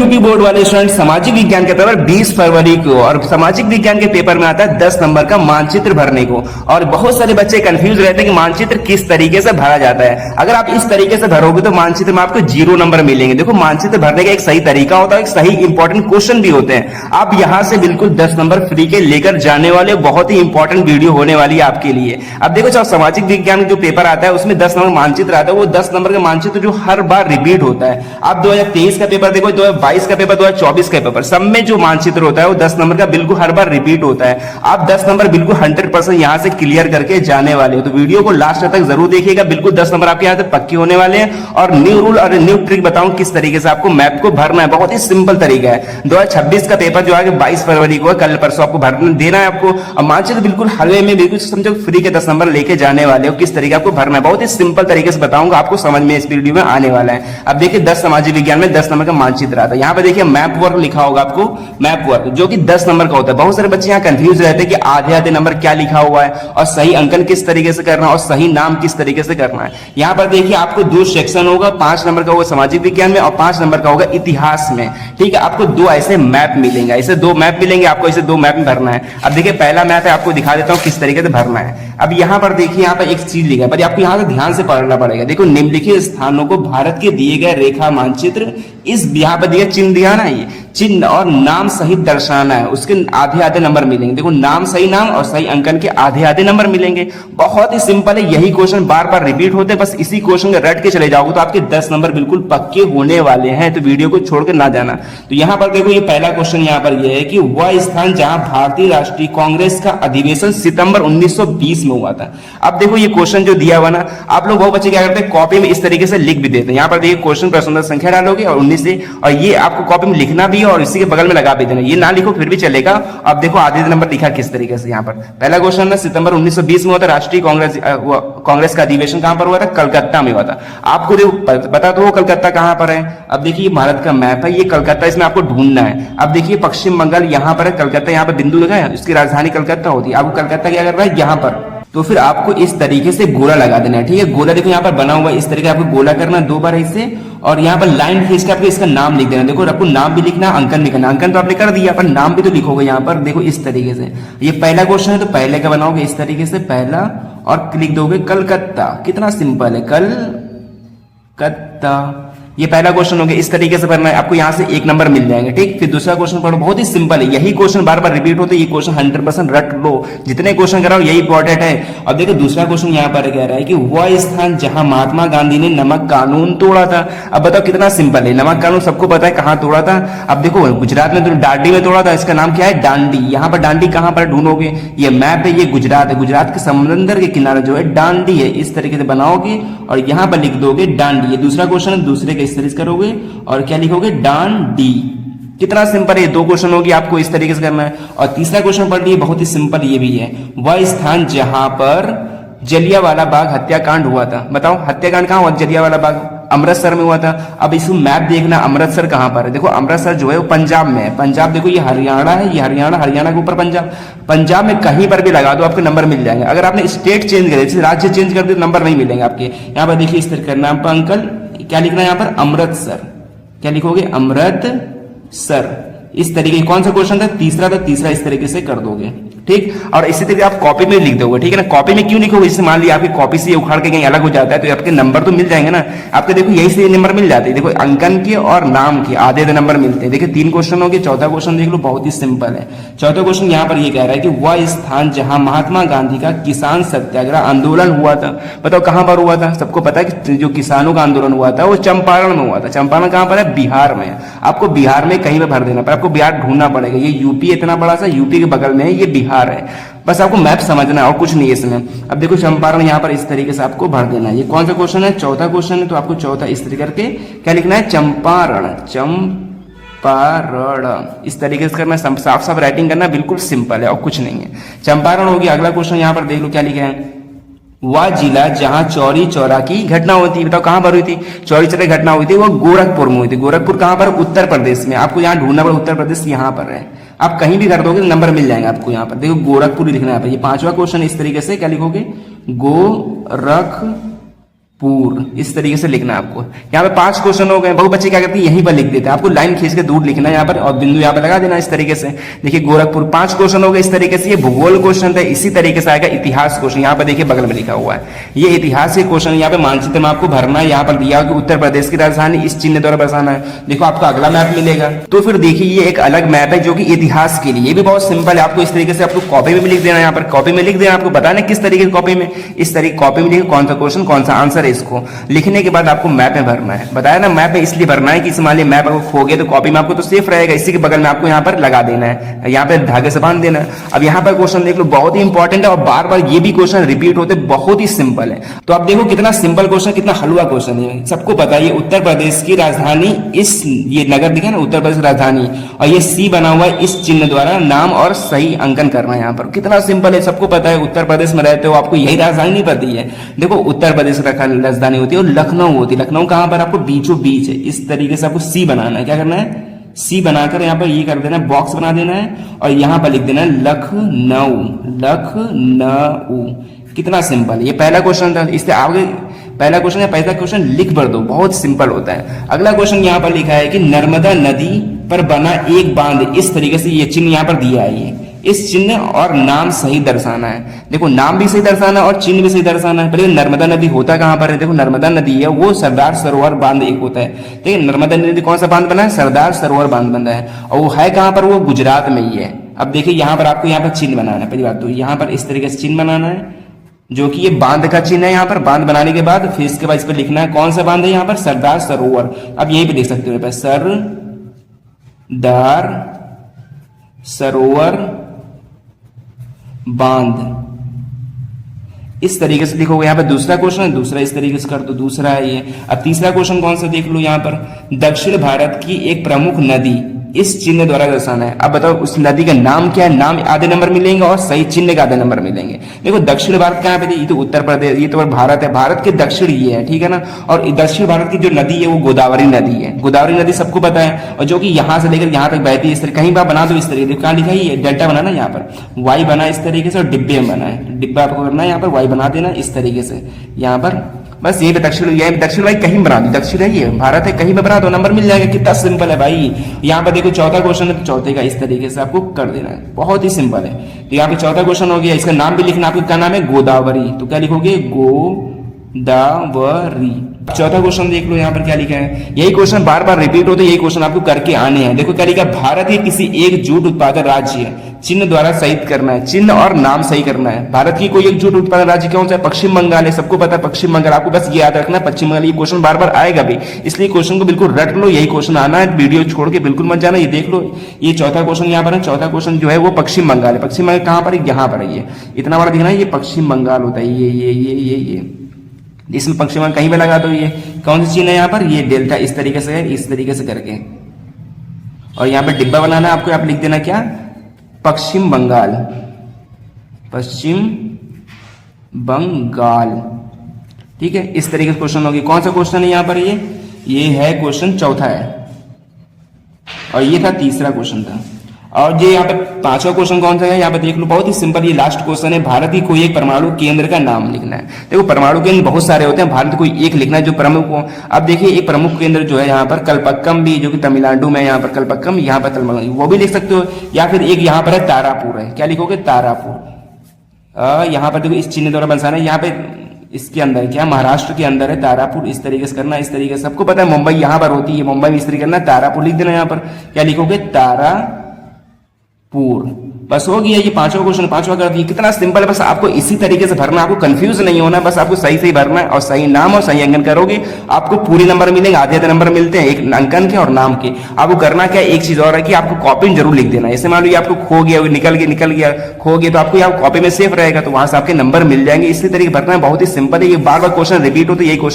UP board वाले student सामाजिक विज्ञान के पेपर 20 फरवरी को, और सामाजिक विज्ञान के पेपर में आता है 10 नंबर का मानचित्र भरने को। और बहुत सारे बच्चे कंफ्यूज रहते हैं कि मानचित्र किस तरीके से भरा जाता है। अगर आप इस तरीके से भरोगे तो मानचित्र में आपको 0 नंबर मिलेंगे। देखो, मानचित्र भरने का एक सही तरीका होता है, एक सही इंपॉर्टेंट क्वेश्चन भी होते हैं। आप यहां से बिल्कुल 10 नंबर फ्री के लेकर जाने वाले, बहुत ही इंपॉर्टेंट वीडियो होने वाली है आपके लिए। अब देखो, जब सामाजिक विज्ञान जो पेपर आता है उसमें 10 नंबर मानचित्र आता है, वो 10 नंबर का मानचित्र जो हर बार रिपीट होता है। आप 2023 का पेपर देखो, 2022 का पेपर, 2024 का पेपर, सब में जो मानचित्र होता है वो 10 नंबर का बिल्कुल हर बार रिपीट होता है। आप 10 नंबर बिल्कुल 100% यहां से क्लियर करके जाने वाले हो, तो वीडियो को लास्ट तक जरूर देखिएगा। बिल्कुल 10 नंबर आपके यहां से पक्के होने वाले हैं। और न्यू रूल और न्यू ट्रिक बताऊं किस तरीके से आपको मैप को भरना है। बहुत ही सिंपल तरीका है। 2026 का पेपर जो है 22 फरवरी को, कल परसों आपको भरना देना है आपको। और मानचित्र बिल्कुल हलवे में बिल्कुल समझो फ्री के 10 नंबर लेके जाने वाले हो। किस तरीके आपको भरना है बहुत ही सिंपल तरीके से बताऊंगा, आपको समझ में इस वीडियो में आने वाला है। अब देखिए, 10 सामाजिक विज्ञान में 10 नंबर का मानचित्र आता है। यहाँ पे देखिए मैप वर्क लिखा होगा आपको, मैप वर्क जो कि 10 नंबर का होता है। बहुत सारे बच्चे यहाँ कंफ्यूज रहते हैं कि आधे आधे नंबर क्या लिखा हुआ है, और सही अंकन किस तरीके से करना है, और सही नाम किस तरीके से करना है। यहाँ पर देखिए आपको 2 सेक्शन होगा, 5 नंबर का होगा सामाजिक विज्ञान में और 5 नंबर का होगा इतिहास में। ठीक है, आपको 2 ऐसे मैप मिलेंगे, ऐसे 2 मैप मिलेंगे आपको, ऐसे 2 मैप में भरना है। अब देखिए, पहला मैप है, आपको दिखा देता हूँ किस तरीके से भरना है। अब यहाँ पर देखिए, यहाँ पर एक चीज लिखा है, पर आपको यहाँ से ध्यान से पढ़ना पड़ेगा। देखो, निम्नलिखित स्थानों को भारत के दिए गए रेखा मानचित्र, इस यहाँ पर दिया चिन्ह दिया ना, ये चिन्ह और नाम सहित दर्शाना है। उसके आधे आधे नंबर मिलेंगे। देखो, नाम सही नाम और सही अंकन के आधे आधे नंबर मिलेंगे। बहुत ही सिंपल है, यही क्वेश्चन बार बार रिपीट होते हैं। बस इसी क्वेश्चन को रट के चले जाओगे तो आपके 10 नंबर बिल्कुल पक्के होने वाले हैं। तो वीडियो को छोड़कर ना जाना। तो यहाँ पर देखो, ये पहला क्वेश्चन यहाँ पर यह है कि वह स्थान जहां भारतीय राष्ट्रीय कांग्रेस का अधिवेशन सितंबर 1920 में हुआ था। अब देखो, ये क्वेश्चन जो दिया हुआ ना, आप लोग बहुत बच्चे क्या करते हैं, कॉपी में इस तरीके से लिख भी देते हैं। यहाँ पर देखिए, क्वेश्चन प्रश्न नंबर संख्या डालोगे और 19 से, और ये आपको कॉपी में लिखना भी है और इसी के बगल में लगा भी देना। ये ना लिखो फिर भी चलेगा। अब देखो, आधे नंबर लिखा किस तरीके से। यहाँ पर पहला क्वेश्चन है, सितंबर 1920 में हुआ था राष्ट्रीय कांग्रेस का अधिवेशन। कहां पर हुआ था? कलकत्ता में हुआ था। आपको देखो बता दो कलकत्ता कहां पर है। अब देखिए, भारत का मैप है, ये कलकत्ता, इसमें आपको ढूंढना है। अब देखिए, पश्चिम बंगाल यहाँ पर है, कलकत्ता यहाँ पर बिंदु लगा है, इसकी राजधानी कलकत्ता होती है। आपको कलकत्ता क्या कर रहा है? यहाँ पर। तो फिर आपको इस तरीके से गोला लगा देना है। ठीक है, गोला देखो यहाँ पर बना हुआ है, इस तरीके आपको गोला करना 2 बार ऐसे, और यहाँ पर लाइन खींच के आपको इसका नाम लिख देना। देखो, आपको नाम भी लिखना, अंकन भी करना। अंकन तो आपने कर दिया, पर नाम भी तो लिखोगे यहाँ पर। देखो इस तरीके से, ये पहला क्वेश्चन है तो पहले का बनाओगे इस तरीके से, पहला, और लिख दोगे कलकत्ता। कितना सिंपल है, कलकत्ता। ये पहला क्वेश्चन हो गया। इस तरीके से करना है, आपको यहां से 1 नंबर मिल जाएंगे। ठीक, फिर दूसरा क्वेश्चन पढ़ो, बहुत ही सिंपल है। यही क्वेश्चन बार बार रिपीट होते हैं। ये क्वेश्चन 100% रट लो, जितने क्वेश्चन कराओ यही इंपॉर्टेंट है। अब देखो, दूसरा क्वेश्चन यहाँ पर कह रहा है कि वह स्थान जहां महात्मा गांधी ने नमक कानून तोड़ा था। अब बताओ कितना सिंपल है, नमक कानून सबको पता है कहां तोड़ा था। अब देखो, गुजरात में तो दांडी में तोड़ा था, इसका नाम क्या है? दांडी। यहाँ पर दांडी कहां पर ढूंढोगे? ये मैप है, ये गुजरात है, गुजरात के समंदर के किनारे जो है दांडी है। इस तरीके से बनाओगे और यहाँ पर लिख दोगे दांडी। ये दूसरा क्वेश्चन है, दूसरे का इस तरीके से करोगे और क्या लिखोगे? दांडी। कितना सिंपल है, 2 क्वेश्चन होगी, आपको इस तरीके से करना है। और तीसरा क्वेश्चन पढ़ लिए, बहुत ही सिंपल ये भी है। वह स्थान जहां पर जलियांवाला बाग हत्याकांड हुआ था। बताओ, हत्याकांड कहां हुआ? जलियांवाला बाग अमृतसर में हुआ था। अब इसमें मैप देखना, अमृतसर कहां पर है। देखो, अमृतसर जो है वो पंजाब में है। पंजाब देखो, ये हरियाणा है, ये हरियाणा, हरियाणा के ऊपर पंजाब। पंजाब में कहीं पर भी लगा दो आपके नंबर मिल जाएंगे। अगर आपने स्टेट चेंज करे, जैसे राज्य चेंज कर दो, नंबर नहीं मिलेंगे आपके। यहाँ पर देखिए, इस तरह नाम पर अंकल क्या लिखना है यहाँ पर? अमृतसर। क्या लिखोगे? अमृतसर। इस तरीके, कौन सा क्वेश्चन था? तीसरा था, तीसरा इस तरीके से कर दोगे। ठीक, और इसी तरीके आप कॉपी में लिख दोगे। ठीक है ना, कॉपी में क्यों लिखोगे? जैसे मान लिया आपकी कॉपी से उखाड़ के कहीं अलग हो जाता है तो आपके नंबर तो मिल जाएंगे ना आपके। देखो, यही से नंबर मिल जाते हैं। देखो, अंकन के और नाम के आधे आधे नंबर मिलते हैं। देखिए, 3 क्वेश्चन हो गए। चौथा क्वेश्चन देख लो, बहुत ही सिंपल है। चौथा क्वेश्चन यहाँ पर ये कह रहा है कि वह स्थान जहां महात्मा गांधी का किसान सत्याग्रह आंदोलन हुआ था। बताओ कहां पर हुआ था? सबको पता है कि जो किसानों का आंदोलन हुआ था वो चंपारण में हुआ था। चंपारण कहां पर है? बिहार में। आपको बिहार में कहीं पर भर देना, पर आपको बिहार ढूंढना पड़ेगा। ये यूपी इतना बड़ा सा, यूपी के बगल में है, ये बिहार है। बस आपको मैप समझना है और कुछ नहीं है इसमें। अब देखो, चंपारण यहाँ पर इस तरीके से आपको भर देना है। ये कौन सा क्वेश्चन है? चौथा क्वेश्चन है, तो आपको चौथा इस तरीके करके क्या लिखना है? चंपारण, चंपारण। इस तरीके से करना, साफ साफ राइटिंग करना, बिल्कुल सिंपल है और कुछ नहीं है। चंपारण होगी। अगला क्वेश्चन यहाँ पर देख लो क्या लिखा है। वह जिला जहां चौरी चौरा की घटना होती। बताओ कहां पर हुई थी? चौरी चौरा की घटना हुई थी, वो गोरखपुर में हुई थी। गोरखपुर कहां पर? उत्तर प्रदेश में। आपको यहाँ ढूंढना पड़ेगा, उत्तर प्रदेश यहाँ पर है। आप कहीं भी कर दोगे नंबर मिल जाएंगे आपको। यहाँ पर देखो, गोरखपुर लिखना है। ये 5वां क्वेश्चन इस तरीके से क्या लिखोगे? गोरखपुर। पूर्व, इस तरीके से लिखना है आपको। यहाँ पे 5 क्वेश्चन हो गए। बहुत बच्चे क्या करते हैं यहीं पर लिख देते हैं, आपको लाइन खींच के दूर लिखना है यहाँ पर और बिंदु यहाँ पे लगा देना इस तरीके से। देखिए गोरखपुर 5 क्वेश्चन हो गए इस तरीके से। ये भूगोल क्वेश्चन था। इसी तरीके से आएगा इतिहास क्वेश्चन। यहाँ पर देखिए बगल में लिखा हुआ है ये इतिहास के क्वेश्चन। यहाँ पे मानचित्र में आपको भरना है। यहाँ पर दिया कि उत्तर प्रदेश की राजधानी इस चिन्ह द्वारा बसाना है। देखो आपको अगला मैप मिलेगा। तो फिर देखिए ये एक अलग मैप है जो कि इतिहास के लिए, ये भी बहुत सिंपल है। आपको इस तरीके से आपको कॉपी में लिख देना है। यहाँ पर कॉपी में लिख देना, आपको बताना किस तरीके की कॉपी में, इस तरीके कॉपी में लिखे कौन सा क्वेश्चन कौन सा आंसर है। इसको लिखने के बाद आपको मैप में भरना है। बताया ना मैप में इसलिए भरना है कि मान लीजिए मैप अगर खो गया तो कॉपी में आपको तो सेफ रहेगा। इसी के बगल में आपको यहाँ पर लगा देना है, यहाँ पे धागे से बांध देना है। अब यहाँ पर क्वेश्चन देख लो, बहुत ही इंपॉर्टेंट है और बार बार ये भी क्वेश्चन रिपीट होते, बहुत ही सिंपल है। तो आप देखो कितना सिंपल क्वेश्चन, कितना हलवा क्वेश्चन है। सबको पता है ये उत्तर प्रदेश की राजधानी इस, ये नगर दिखा ना उत्तर प्रदेश राजधानी, और ये सी बना हुआ है इस चिन्ह द्वारा, नाम और सही अंकन करना है। यहाँ पर कितना सिंपल है, सबको पता है। उत्तर प्रदेश में रहते हो, आपको यही राजधानी नहीं पता है। देखो उत्तर प्रदेश राजधानी होती है और लखनऊ होती है। लखनऊ कहां पर, आपको बीचों बीच है। इस तरीके से आपको सी बनाना है। क्या करना है, सी बनाकर यहाँ पर ये कर देना है, बॉक्स बना देना है और यहाँ पर लिख देना है लखनऊ, लखनऊ। कितना सिंपल, ये पहला क्वेश्चन था। इससे आगे पहला क्वेश्चन या पहला क्वेश्चन लिख भर दो, बहुत सिंपल होता है। अगला क्वेश्चन यहाँ पर लिखा है कि नर्मदा नदी पर बना एक बांध, इस तरीके से ये चिन्ह यहाँ पर दिया है। ये इस चिन्ह और नाम सही दर्शाना है। देखो नाम भी सही दर्शाना है और चिन्ह भी सही दर्शाना है। पहले नर्मदा नदी होता कहां पर है, देखो नर्मदा नदी है वो सरदार सरोवर बांध एक होता है। ठीक है, नर्मदा नदी कौन सा बांध बना है, सरदार सरोवर बांध बना है और वो है कहां पर, वो गुजरात में ही है। अब देखिए यहाँ पर आपको यहाँ पर चिन्ह बनाना है। पहली बात तो यहाँ पर इस तरीके से चिन्ह बनाना है जो कि ये बांध का चिन्ह है। यहाँ पर बांध बनाने के बाद फिर इसके बाद इस पर लिखना है कौन सा बांध है, यहाँ पर सरदार सरोवर। अब यहीं पे देख सकते हो सरदार सरोवर बांध, इस तरीके से लिखोगे। यहाँ पर दूसरा क्वेश्चन है, दूसरा इस तरीके से कर दो, दूसरा है ये। अब तीसरा क्वेश्चन कौन सा देख लो, यहाँ पर दक्षिण भारत की एक प्रमुख नदी इस चिन्ह द्वारा दर्शाना है। अब बताओ उस नदी का नाम क्या है, नाम आधे नंबर मिलेंगे और सही चिन्ह का आधे नंबर मिलेंगे। देखो दक्षिण भारत कहाँ पे थी, ये तो उत्तर प्रदेश, ये तो भारत है, भारत के दक्षिण ये है, ठीक है ना। और दक्षिण भारत की जो नदी है वो गोदावरी नदी है। गोदावरी नदी सबको पता है और जो कि यहाँ से लेकर यहाँ तक बहती है। इस तरह कहीं बार बना दो इस तरीके, कहाँ लिखा है डेल्टा बनाना, यहाँ पर वाई बना इस तरीके से और डिब्बे में बना है, डिब्बा आपको करना है यहाँ पर वाई बना देना इस तरीके से यहाँ पर। बस ये दक्षिण, ये दक्षिण भाई कहीं बना दो, दक्षिण है ये भारत है, कहीं पे बना दो नंबर मिल जाएगा। कितना सिंपल है भाई। यहाँ पर देखो चौथा क्वेश्चन है तो चौथे का इस तरीके से आपको कर देना है, बहुत ही सिंपल है। तो यहाँ पे चौथा क्वेश्चन हो गया, इसका नाम भी लिखना, आपको क्या नाम है, गोदावरी। तो क्या लिखोगे, गोदावरी। चौथा क्वेश्चन देख लो यहाँ पर क्या लिखा है, यही क्वेश्चन बार बार रिपीट होते, यही क्वेश्चन आपको करके आने हैं। देखो क्या लिखा, भारत के किसी एक जूट उत्पादक राज्य चिन्ह द्वारा सही करना है, चिन्ह और नाम सही करना है। भारत की कोई एक जूट उत्पादन राज्य कौन सा है, पश्चिम बंगाल है, सबको पता है पश्चिम बंगाल। आपको बस ये याद रखना है पश्चिम बंगाल, ये क्वेश्चन बार बार आएगा भी, इसलिए क्वेश्चन को बिल्कुल रट लो, यही क्वेश्चन आना है, वीडियो छोड़ के बिल्कुल मत जाना। ये देख लो ये चौथा क्वेश्चन यहाँ पर है, चौथा क्वेश्चन जो है वो पश्चिम बंगाल है। पश्चिम बंगाल कहाँ पर है, यहाँ पर है, ये इतना बड़ा दिखना है, ये पश्चिम बंगाल होता है। ये इसमें पश्चिम बंगाल कहीं पे लगा दो, ये कौन सी चिन्ह है यहाँ पर, ये डेल्टा इस तरीके से है, इस तरीके से करके। और यहाँ पे डिब्बा बनाना है आपको, आप लिख देना क्या, पश्चिम बंगाल, पश्चिम बंगाल। ठीक है, इस तरीके से क्वेश्चन होगी। कौन सा क्वेश्चन है यहाँ पर, ये है क्वेश्चन चौथा है और ये था तीसरा क्वेश्चन था। और ये यहाँ पे पांचवा क्वेश्चन कौन सा है, यहाँ पे देख लो, बहुत ही सिंपल, ये लास्ट क्वेश्चन है। भारत की कोई एक परमाणु केंद्र का नाम लिखना है। देखो परमाणु केंद्र बहुत सारे होते हैं, भारत कोई एक लिखना है जो प्रमुख हो। अब देखिए एक प्रमुख केंद्र जो है यहाँ पर कलपक्कम भी, जो कि तमिलनाडु में, यहाँ पर कलपक्कम, यहाँ पर वो भी लिख सकते हो। या फिर एक यहाँ पर है तारापुर है, क्या लिखोगे, तारापुर। यहाँ पर देखो इस चिन्ह द्वारा बसाना है, यहाँ पे इसके अंदर क्या, महाराष्ट्र के अंदर है तारापुर, इस तरीके से करना, इस तरीके से सबको पता है। मुंबई यहाँ पर होती है, मुंबई में इस तरीके करना, तारापुर लिख देना। यहाँ पर क्या लिखोगे, तारापुर। बस हो गया, ये पांचवा क्वेश्चन, पांचवा कर दिया। कितना सिंपल है, बस आपको इसी तरीके से भरना, आपको कंफ्यूज नहीं होना, बस आपको सही सही भरना है और सही नाम और सही अंकन करोगे आपको पूरे नंबर मिलेंगे। आधे आधे नंबर मिलते हैं एक अंकन के और नाम के। आपको करना क्या, एक चीज और है कि आपको कॉपी में जरूर लिख देना। जैसे मान लो आपको खो गया, निकल गया, खो गया, तो आपको यहाँ कॉपी में सेफ रहेगा, तो वहां से आपके नंबर मिल जाएंगे। इसी तरीके भरना है, बहुत ही सिंपल है। ये बार बार क्वेश्चन रिपीट होते, यही क्वेश्चन